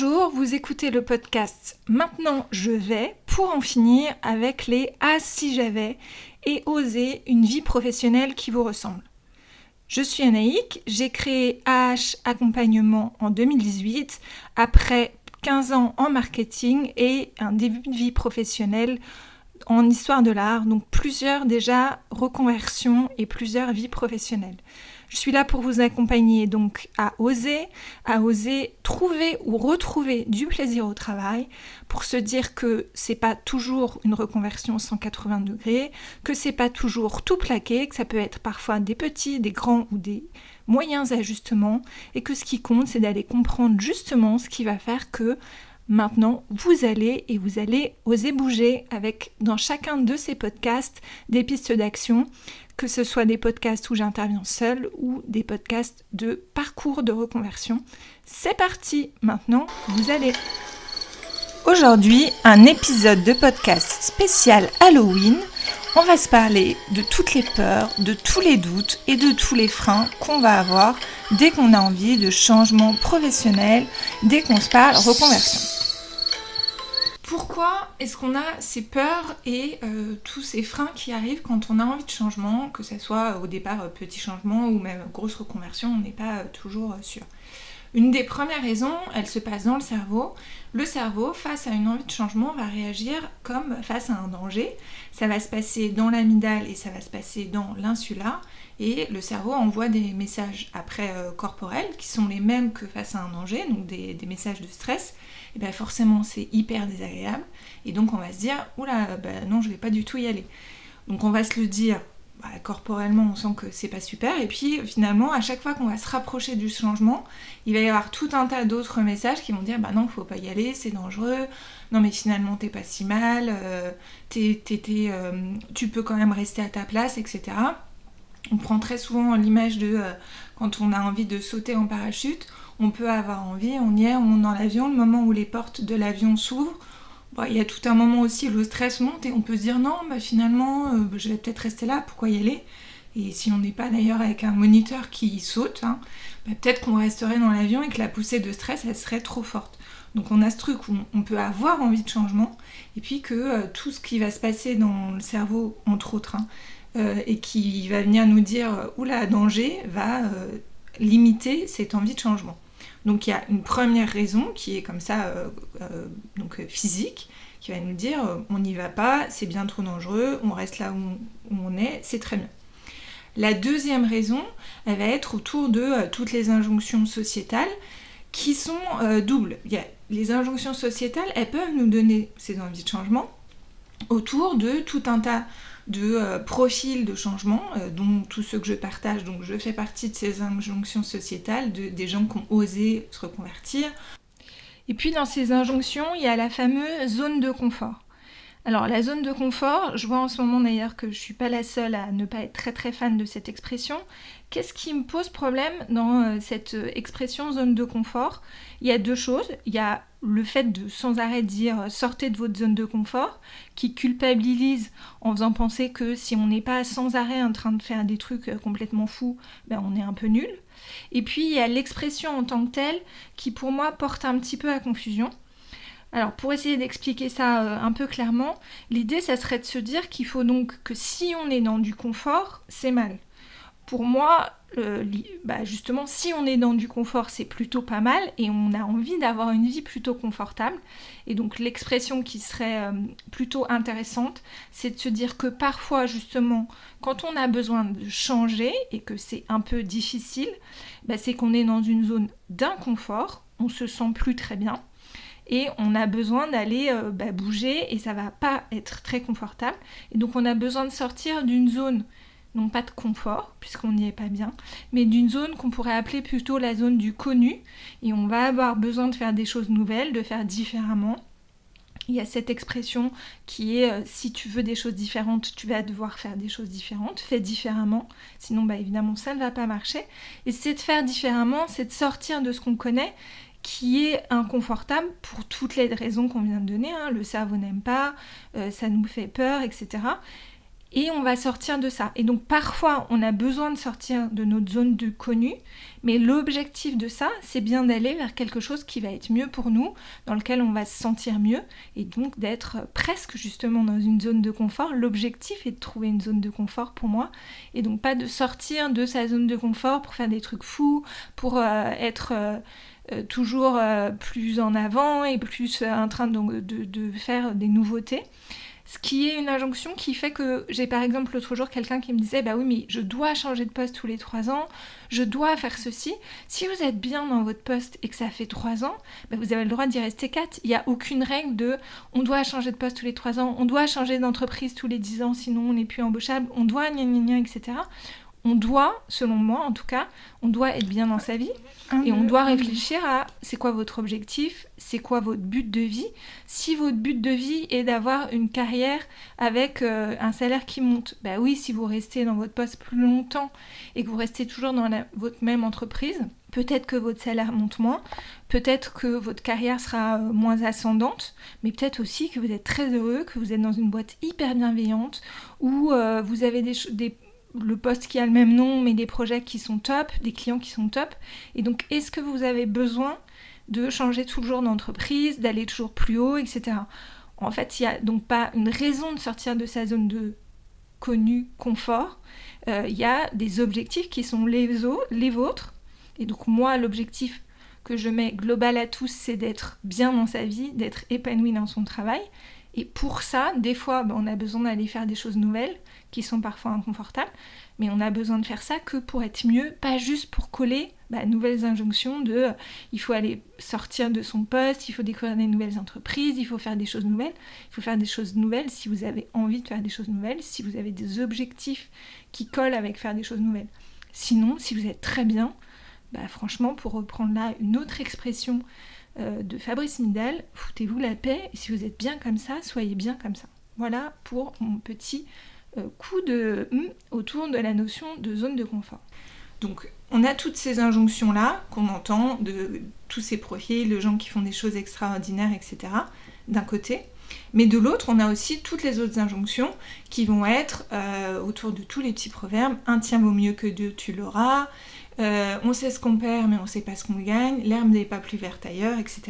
Bonjour, vous écoutez le podcast Maintenant je vais pour en finir avec les Ah si j'avais et oser une vie professionnelle qui vous ressemble. Je suis Anaïk, j'ai créé AH Accompagnement en 2018 après 15 ans en marketing et un début de vie professionnelle en histoire de l'art, donc plusieurs déjà reconversions et plusieurs vies professionnelles. Je suis là pour vous accompagner donc à oser trouver ou retrouver du plaisir au travail, pour se dire que c'est pas toujours une reconversion 180 degrés, que c'est pas toujours tout plaqué, que ça peut être parfois des petits, des grands ou des moyens ajustements, et que ce qui compte c'est d'aller comprendre justement ce qui va faire que maintenant, vous allez oser bouger avec, dans chacun de ces podcasts, des pistes d'action, que ce soit des podcasts où j'interviens seule ou des podcasts de parcours de reconversion. C'est parti, maintenant, vous allez. Aujourd'hui, un épisode de podcast spécial Halloween. On va se parler de toutes les peurs, de tous les doutes et de tous les freins qu'on va avoir dès qu'on a envie de changement professionnel, dès qu'on se parle reconversion. Pourquoi est-ce qu'on a ces peurs et tous ces freins qui arrivent quand on a envie de changement, que ce soit au départ petit changement ou même grosse reconversion, on n'est pas toujours sûr. Une des premières raisons, elle se passe dans le cerveau. Le cerveau, face à une envie de changement, va réagir comme face à un danger. Ça va se passer dans l'amygdale et ça va se passer dans l'insula. Et le cerveau envoie des messages après corporels qui sont les mêmes que face à un danger, donc des messages de stress. Et bien forcément, c'est hyper désagréable. Et donc on va se dire, oula, non, je vais pas du tout y aller. Donc on va se le dire. Corporellement on sent que c'est pas super, et puis finalement à chaque fois qu'on va se rapprocher du changement, il va y avoir tout un tas d'autres messages qui vont dire non, faut pas y aller, c'est dangereux, non mais finalement t'es pas si mal, tu peux quand même rester à ta place, etc. On prend très souvent l'image de quand on a envie de sauter en parachute, on peut avoir envie, on y est, on monte dans l'avion, le moment où les portes de l'avion s'ouvrent, il y a tout un moment aussi où le stress monte et on peut se dire non, finalement, je vais peut-être rester là, pourquoi y aller ? Et si on n'est pas d'ailleurs avec un moniteur qui saute, peut-être qu'on resterait dans l'avion et que la poussée de stress, elle serait trop forte. Donc on a ce truc où on peut avoir envie de changement, et puis que tout ce qui va se passer dans le cerveau, entre autres, et qui va venir nous dire oula, danger, va limiter cette envie de changement. Donc il y a une première raison qui est comme ça, physique, qui va nous dire on n'y va pas, c'est bien trop dangereux, on reste là où on est, c'est très bien. La deuxième raison, elle va être autour de toutes les injonctions sociétales qui sont doubles. Il y a les injonctions sociétales, elles peuvent nous donner ces envies de changement autour de tout un tas de profils de changement, dont tous ceux que je partage, donc je fais partie de ces injonctions sociétales, des gens qui ont osé se reconvertir. Et puis dans ces injonctions, il y a la fameuse zone de confort. Alors la zone de confort, je vois en ce moment d'ailleurs que je ne suis pas la seule à ne pas être très très fan de cette expression. Qu'est-ce qui me pose problème dans cette expression zone de confort ? Il y a deux choses. Il y a le fait de sans arrêt dire sortez de votre zone de confort, qui culpabilise en faisant penser que si on n'est pas sans arrêt en train de faire des trucs complètement fous, on est un peu nul. Et puis il y a l'expression en tant que telle qui pour moi porte un petit peu à confusion. Alors pour essayer d'expliquer ça un peu clairement, l'idée ça serait de se dire qu'il faut donc que si on est dans du confort, c'est mal. Pour moi, justement, si on est dans du confort, c'est plutôt pas mal et on a envie d'avoir une vie plutôt confortable. Et donc l'expression qui serait plutôt intéressante, c'est de se dire que parfois, justement, quand on a besoin de changer et que c'est un peu difficile, c'est qu'on est dans une zone d'inconfort, on se sent plus très bien. Et on a besoin d'aller bouger et ça va pas être très confortable. Et donc on a besoin de sortir d'une zone, non pas de confort, puisqu'on n'y est pas bien, mais d'une zone qu'on pourrait appeler plutôt la zone du connu. Et on va avoir besoin de faire des choses nouvelles, de faire différemment. Il y a cette expression qui est si tu veux des choses différentes, tu vas devoir faire des choses différentes, fais différemment, sinon évidemment ça ne va pas marcher. Et c'est de faire différemment, c'est de sortir de ce qu'on connaît, qui est inconfortable pour toutes les raisons qu'on vient de donner, le cerveau n'aime pas, ça nous fait peur, etc. Et on va sortir de ça. Et donc parfois, on a besoin de sortir de notre zone de connu, mais l'objectif de ça, c'est bien d'aller vers quelque chose qui va être mieux pour nous, dans lequel on va se sentir mieux, et donc d'être presque justement dans une zone de confort. L'objectif est de trouver une zone de confort pour moi, et donc pas de sortir de sa zone de confort pour faire des trucs fous, pour être... toujours plus en avant et plus en train de faire des nouveautés. Ce qui est une injonction qui fait que j'ai par exemple l'autre jour quelqu'un qui me disait bah oui mais je dois changer de poste tous les 3 ans, je dois faire ceci. Si vous êtes bien dans votre poste et que ça fait 3 ans, bah vous avez le droit d'y rester 4. Il n'y a aucune règle de on doit changer de poste tous les 3 ans, on doit changer d'entreprise tous les 10 ans sinon on n'est plus embauchable, on doit gna gna gna, etc. On doit, selon moi en tout cas, on doit être bien dans sa vie et on doit réfléchir à c'est quoi votre objectif, c'est quoi votre but de vie. Si votre but de vie est d'avoir une carrière avec un salaire qui monte, bah oui, si vous restez dans votre poste plus longtemps et que vous restez toujours dans votre même entreprise, peut-être que votre salaire monte moins, peut-être que votre carrière sera moins ascendante, mais peut-être aussi que vous êtes très heureux, que vous êtes dans une boîte hyper bienveillante où vous avez le poste qui a le même nom, mais des projets qui sont top, des clients qui sont top. Et donc, est-ce que vous avez besoin de changer toujours d'entreprise, d'aller toujours plus haut, etc. En fait, il n'y a donc pas une raison de sortir de sa zone de connu, confort. Il y a des objectifs qui sont les vôtres. Et donc, moi, l'objectif que je mets global à tous, c'est d'être bien dans sa vie, d'être épanoui dans son travail. Et pour ça, des fois, on a besoin d'aller faire des choses nouvelles, qui sont parfois inconfortables, mais on a besoin de faire ça que pour être mieux, pas juste pour coller nouvelles injonctions de il faut aller sortir de son poste, il faut découvrir des nouvelles entreprises, il faut faire des choses nouvelles. Il faut faire des choses nouvelles si vous avez envie de faire des choses nouvelles, si vous avez des objectifs qui collent avec faire des choses nouvelles. Sinon, si vous êtes très bien, franchement, pour reprendre là une autre expression de Fabrice Midal, foutez-vous la paix, et si vous êtes bien comme ça, soyez bien comme ça. Voilà pour mon petit coup de autour de la notion de zone de confort. Donc, on a toutes ces injonctions-là qu'on entend de tous ces profils, de gens qui font des choses extraordinaires, etc., d'un côté. Mais de l'autre, on a aussi toutes les autres injonctions qui vont être autour de tous les petits proverbes. Un tien vaut mieux que deux, tu l'auras. On sait ce qu'on perd, mais on sait pas ce qu'on gagne. L'herbe n'est pas plus verte ailleurs, etc.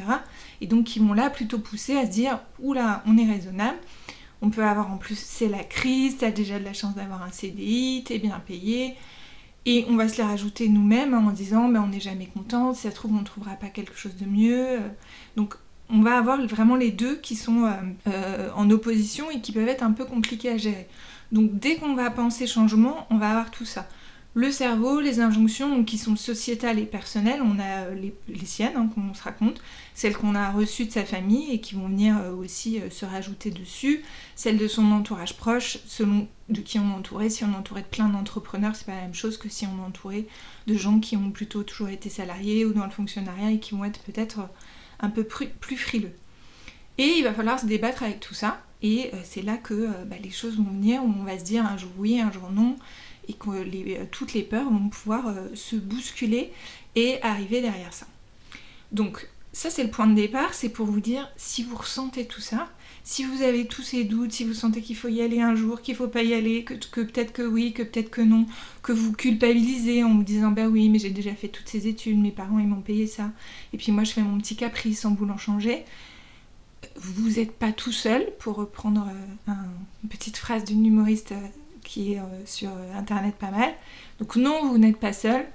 Et donc, qui vont là plutôt pousser à se dire « Oula, on est raisonnable ». On peut avoir en plus, c'est la crise, t'as déjà de la chance d'avoir un CDI, t'es bien payé. Et on va se les rajouter nous-mêmes en disant on n'est jamais content, si ça se trouve on ne trouvera pas quelque chose de mieux. Donc on va avoir vraiment les deux qui sont en opposition et qui peuvent être un peu compliqués à gérer. Donc dès qu'on va penser changement, on va avoir tout ça. Le cerveau, les injonctions donc, qui sont sociétales et personnelles, on a les siennes qu'on se raconte, celles qu'on a reçues de sa famille et qui vont venir aussi se rajouter dessus, celles de son entourage proche, selon de qui on est entouré. Si on est entouré de plein d'entrepreneurs, c'est pas la même chose que si on est entouré de gens qui ont plutôt toujours été salariés ou dans le fonctionnariat et qui vont être peut-être un peu plus frileux. Et il va falloir se débattre avec tout ça, et c'est là que les choses vont venir, où on va se dire un jour oui, un jour non, et que toutes les peurs vont pouvoir se bousculer et arriver derrière ça. Donc ça c'est le point de départ, c'est pour vous dire si vous ressentez tout ça, si vous avez tous ces doutes, si vous sentez qu'il faut y aller un jour, qu'il ne faut pas y aller, que peut-être que oui, que peut-être que non, que vous culpabilisez en vous disant oui mais j'ai déjà fait toutes ces études, mes parents ils m'ont payé ça, et puis moi je fais mon petit caprice en voulant changer, vous n'êtes pas tout seul, pour reprendre une petite phrase d'une humoriste qui est sur internet pas mal. Donc non, vous n'êtes pas seul.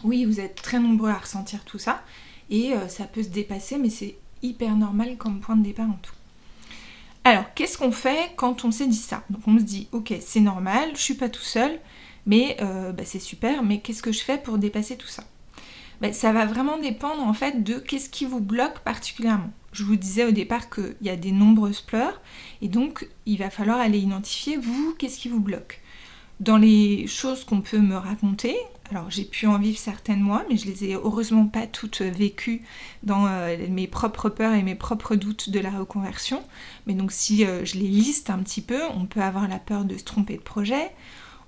Oui, vous êtes très nombreux à ressentir tout ça. Et ça peut se dépasser, mais c'est hyper normal comme point de départ en tout. Alors, qu'est-ce qu'on fait quand on s'est dit ça? Donc on se dit, ok, c'est normal, je suis pas tout seul, mais c'est super, mais qu'est-ce que je fais pour dépasser tout ça? Ça va vraiment dépendre en fait de qu'est-ce qui vous bloque particulièrement. Je vous disais au départ qu'il y a des nombreuses peurs, et donc il va falloir aller identifier, vous, qu'est-ce qui vous bloque. Dans les choses qu'on peut me raconter, alors j'ai pu en vivre certaines moi, mais je les ai heureusement pas toutes vécues dans mes propres peurs et mes propres doutes de la reconversion. Mais donc si je les liste un petit peu, on peut avoir la peur de se tromper de projet,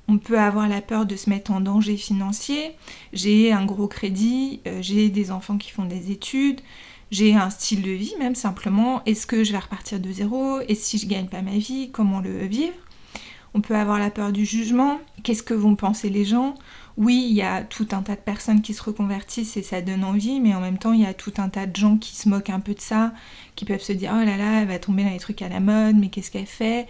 on peut avoir la peur de se mettre en danger financier, j'ai un gros crédit, j'ai des enfants qui font des études, j'ai un style de vie même simplement, est-ce que je vais repartir de zéro, et si je gagne pas ma vie, comment le vivre? On peut avoir la peur du jugement. Qu'est-ce que vont penser les gens ? Oui, il y a tout un tas de personnes qui se reconvertissent et ça donne envie, mais en même temps, il y a tout un tas de gens qui se moquent un peu de ça, qui peuvent se dire « Oh là là, elle va tomber dans les trucs à la mode, mais qu'est-ce qu'elle fait ?»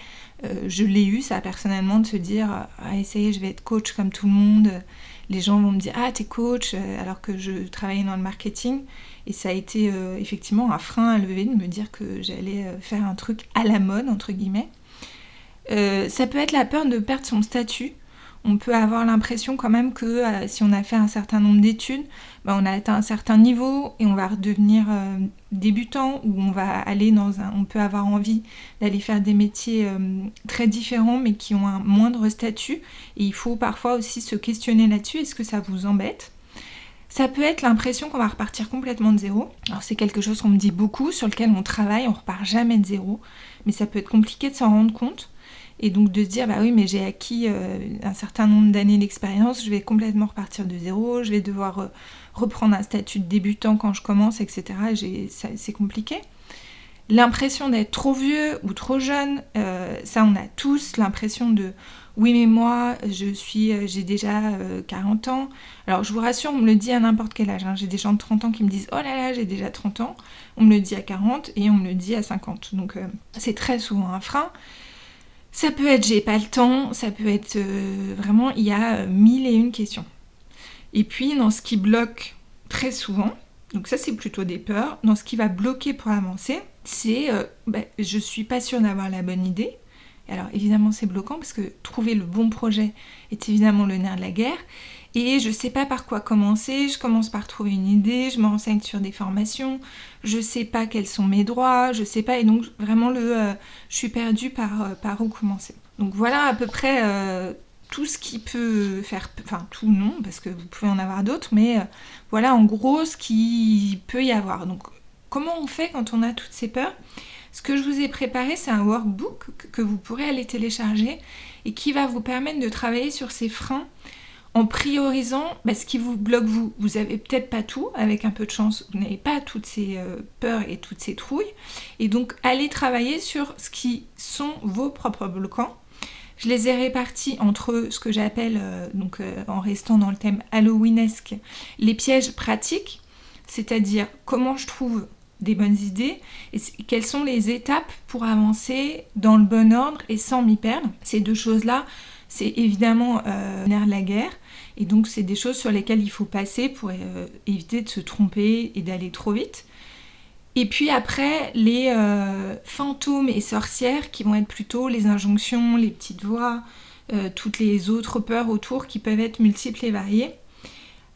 Je l'ai eu, ça, personnellement, de se dire « Ah, essayez, je vais être coach comme tout le monde. » Les gens vont me dire « Ah, t'es coach ?» alors que je travaillais dans le marketing. Et ça a été effectivement un frein à lever de me dire que j'allais faire un truc à la mode, entre guillemets. Ça peut être la peur de perdre son statut. On peut avoir l'impression quand même que si on a fait un certain nombre d'études, on a atteint un certain niveau et on va redevenir débutant ou on va aller on peut avoir envie d'aller faire des métiers très différents mais qui ont un moindre statut. Et il faut parfois aussi se questionner là-dessus. Est-ce que ça vous embête ? Ça peut être l'impression qu'on va repartir complètement de zéro. Alors c'est quelque chose qu'on me dit beaucoup, sur lequel on travaille, on repart jamais de zéro. Mais ça peut être compliqué de s'en rendre compte. Et donc de se dire, bah oui, mais j'ai acquis un certain nombre d'années d'expérience, je vais complètement repartir de zéro, je vais devoir reprendre un statut de débutant quand je commence, etc. C'est compliqué. L'impression d'être trop vieux ou trop jeune, ça on a tous l'impression de oui mais moi j'ai déjà 40 ans. Alors je vous rassure, on me le dit à n'importe quel âge, hein. J'ai des gens de 30 ans qui me disent oh là là j'ai déjà 30 ans, on me le dit à 40 et on me le dit à 50. Donc c'est très souvent un frein. Ça peut être j'ai pas le temps, ça peut être vraiment il y a 1001 questions. Et puis dans ce qui bloque très souvent, donc ça c'est plutôt des peurs, dans ce qui va bloquer pour avancer, c'est je suis pas sûre d'avoir la bonne idée. Alors évidemment c'est bloquant parce que trouver le bon projet est évidemment le nerf de la guerre. Et je sais pas par quoi commencer, je commence par trouver une idée, je me renseigne sur des formations, je sais pas quels sont mes droits, je sais pas, et donc vraiment je suis perdue par où commencer. Donc voilà à peu près tout ce qui peut faire, enfin tout non, parce que vous pouvez en avoir d'autres, mais voilà en gros ce qui peut y avoir. Donc comment on fait quand on a toutes ces peurs ? Ce que je vous ai préparé, c'est un workbook que vous pourrez aller télécharger et qui va vous permettre de travailler sur ces freins en priorisant ce qui vous bloque vous. Vous n'avez peut-être pas tout, avec un peu de chance, vous n'avez pas toutes ces peurs et toutes ces trouilles. Et donc, allez travailler sur ce qui sont vos propres bloquants. Je les ai répartis entre ce que j'appelle, en restant dans le thème halloweenesque, les pièges pratiques, c'est-à-dire comment je trouve des bonnes idées et quelles sont les étapes pour avancer dans le bon ordre et sans m'y perdre. Ces deux choses-là, c'est évidemment le nerf de la guerre et donc c'est des choses sur lesquelles il faut passer pour éviter de se tromper et d'aller trop vite. Et puis après, les fantômes et sorcières qui vont être plutôt les injonctions, les petites voix, toutes les autres peurs autour qui peuvent être multiples et variées.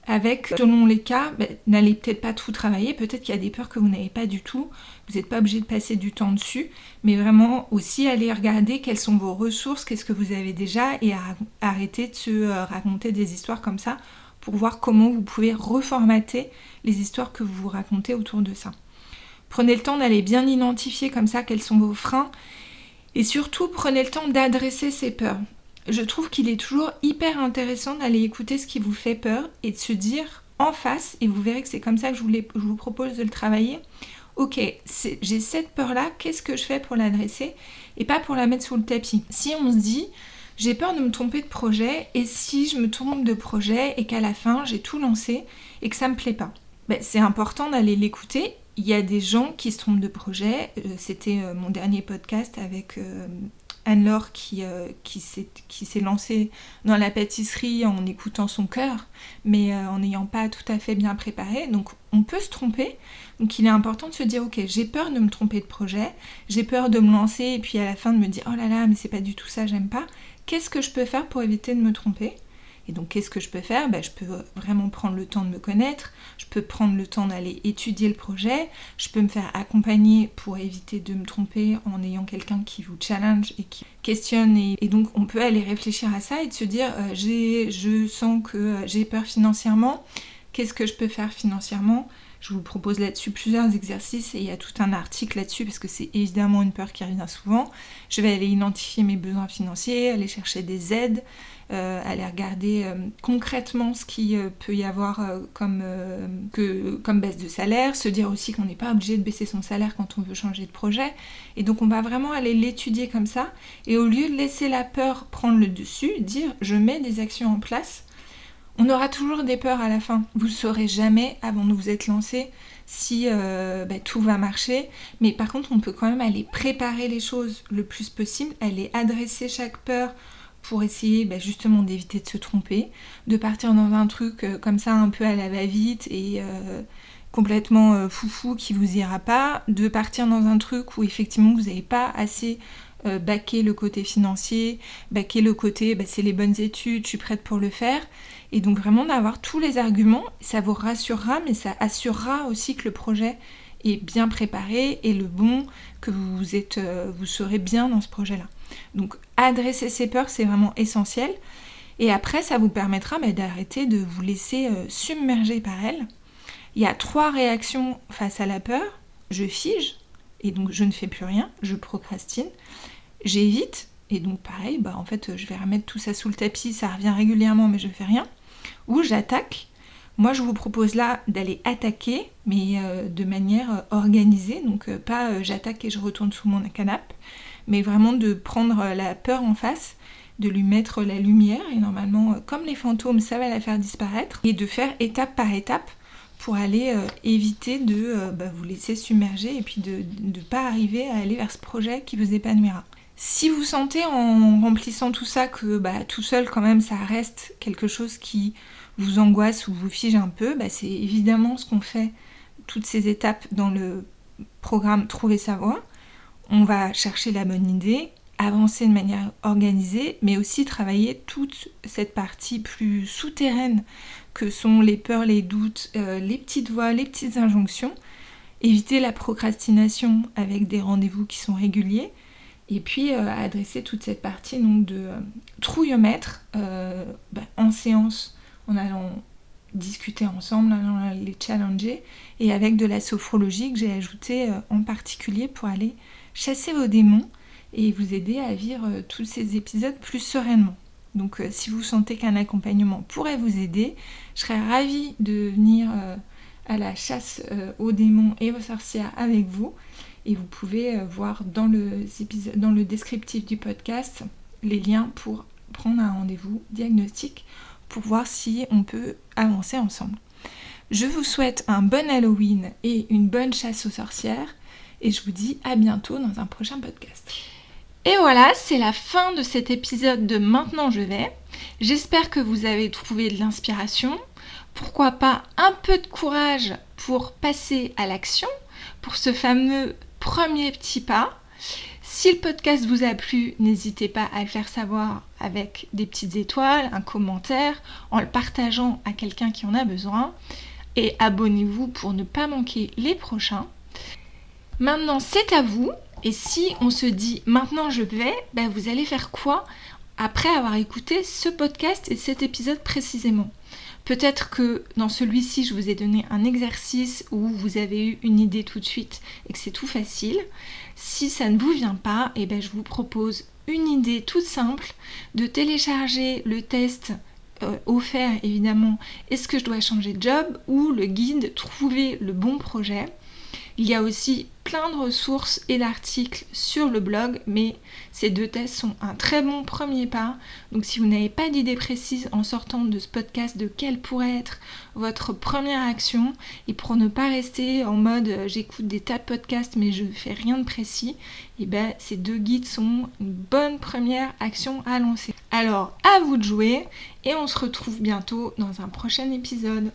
Avec, selon les cas, n'allez peut-être pas tout travailler, peut-être qu'il y a des peurs que vous n'avez pas du tout, vous n'êtes pas obligé de passer du temps dessus, mais vraiment aussi aller regarder quelles sont vos ressources, qu'est-ce que vous avez déjà, et arrêter de se raconter des histoires comme ça, pour voir comment vous pouvez reformater les histoires que vous vous racontez autour de ça. Prenez le temps d'aller bien identifier comme ça quels sont vos freins, et surtout prenez le temps d'adresser ces peurs. Je trouve qu'il est toujours hyper intéressant d'aller écouter ce qui vous fait peur et de se dire en face, et vous verrez que c'est comme ça que je vous propose de le travailler, ok, j'ai cette peur-là, qu'est-ce que je fais pour l'adresser et pas pour la mettre sous le tapis. Si on se dit, j'ai peur de me tromper de projet, et si je me trompe de projet et qu'à la fin j'ai tout lancé et que ça me plaît pas, c'est important d'aller l'écouter. Il y a des gens qui se trompent de projet, c'était mon dernier podcast avec Anne-Laure qui s'est lancée dans la pâtisserie en écoutant son cœur, mais en n'ayant pas tout à fait bien préparé. Donc on peut se tromper. Donc il est important de se dire ok, j'ai peur de me tromper de projet, j'ai peur de me lancer et puis à la fin de me dire oh là là, mais c'est pas du tout ça, j'aime pas. Qu'est-ce que je peux faire pour éviter de me tromper ? Et donc qu'est-ce que je peux faire ? Je peux vraiment prendre le temps de me connaître, je peux prendre le temps d'aller étudier le projet, je peux me faire accompagner pour éviter de me tromper en ayant quelqu'un qui vous challenge et qui questionne. Et donc on peut aller réfléchir à ça et de se dire je sens que j'ai peur financièrement, qu'est-ce que je peux faire financièrement ? Je vous propose là-dessus plusieurs exercices et il y a tout un article là-dessus parce que c'est évidemment une peur qui revient souvent. Je vais aller identifier mes besoins financiers, aller chercher des aides, aller regarder concrètement ce qu'il peut y avoir comme baisse de salaire, se dire aussi qu'on n'est pas obligé de baisser son salaire quand on veut changer de projet. Et donc on va vraiment aller l'étudier comme ça et au lieu de laisser la peur prendre le dessus, dire je mets des actions en place. On aura toujours des peurs à la fin. Vous ne saurez jamais, avant de vous être lancé, si tout va marcher. Mais par contre, on peut quand même aller préparer les choses le plus possible, aller adresser chaque peur pour essayer justement d'éviter de se tromper, de partir dans un truc comme ça un peu à la va-vite et complètement foufou qui vous ira pas, de partir dans un truc où effectivement vous n'avez pas assez baquer le côté financier, baquer le côté c'est les bonnes études, je suis prête pour le faire. Et donc vraiment d'avoir tous les arguments, ça vous rassurera, mais ça assurera aussi que le projet est bien préparé et le bon, que vous serez bien dans ce projet-là. Donc adresser ces peurs, c'est vraiment essentiel. Et après, ça vous permettra d'arrêter de vous laisser submerger par elle. Il y a 3 réactions face à la peur. Je fige, et donc je ne fais plus rien, je procrastine. J'évite, et donc pareil, en fait je vais remettre tout ça sous le tapis, ça revient régulièrement mais je ne fais rien. Ou j'attaque. Moi je vous propose là d'aller attaquer, mais de manière organisée, donc pas j'attaque et je retourne sous mon canapé, mais vraiment de prendre la peur en face, de lui mettre la lumière, et normalement comme les fantômes ça va la faire disparaître, et de faire étape par étape pour aller éviter de vous laisser submerger et puis de ne pas arriver à aller vers ce projet qui vous épanouira. Si vous sentez en remplissant tout ça que tout seul quand même ça reste quelque chose qui vous angoisse ou vous fige un peu, c'est évidemment ce qu'on fait toutes ces étapes dans le programme Trouver sa voie. On va chercher la bonne idée, avancer de manière organisée, mais aussi travailler toute cette partie plus souterraine que sont les peurs, les doutes, les petites voix, les petites injonctions. Éviter la procrastination avec des rendez-vous qui sont réguliers. Et puis adresser toute cette partie donc, de trouillomètre en séance, en allant discuter ensemble, en allant les challenger, et avec de la sophrologie que j'ai ajoutée en particulier pour aller chasser vos démons et vous aider à vivre tous ces épisodes plus sereinement. Donc si vous sentez qu'un accompagnement pourrait vous aider, je serais ravie de venir à la chasse aux démons et aux sorcières avec vous. Et vous pouvez voir dans le descriptif du podcast les liens pour prendre un rendez-vous diagnostic pour voir si on peut avancer ensemble. Je vous souhaite un bon Halloween et une bonne chasse aux sorcières et je vous dis à bientôt dans un prochain podcast. Et voilà, c'est la fin de cet épisode de Maintenant je vais. J'espère que vous avez trouvé de l'inspiration. Pourquoi pas un peu de courage pour passer à l'action, pour ce fameux premier petit pas. Si le podcast vous a plu, n'hésitez pas à le faire savoir avec des petites étoiles, un commentaire, en le partageant à quelqu'un qui en a besoin. Et abonnez-vous pour ne pas manquer les prochains. Maintenant, c'est à vous. Et si on se dit « maintenant je vais », vous allez faire quoi après avoir écouté ce podcast et cet épisode précisément ? Peut-être que dans celui-ci, je vous ai donné un exercice où vous avez eu une idée tout de suite et que c'est tout facile. Si ça ne vous vient pas, je vous propose une idée toute simple de télécharger le test offert évidemment « Est-ce que je dois changer de job ?» ou le guide « Trouver le bon projet ». Il y a aussi plein de ressources et d'articles sur le blog, mais ces 2 tests sont un très bon premier pas. Donc si vous n'avez pas d'idée précise en sortant de ce podcast de quelle pourrait être votre première action, et pour ne pas rester en mode j'écoute des tas de podcasts mais je ne fais rien de précis, ces 2 guides sont une bonne première action à lancer. Alors à vous de jouer et on se retrouve bientôt dans un prochain épisode.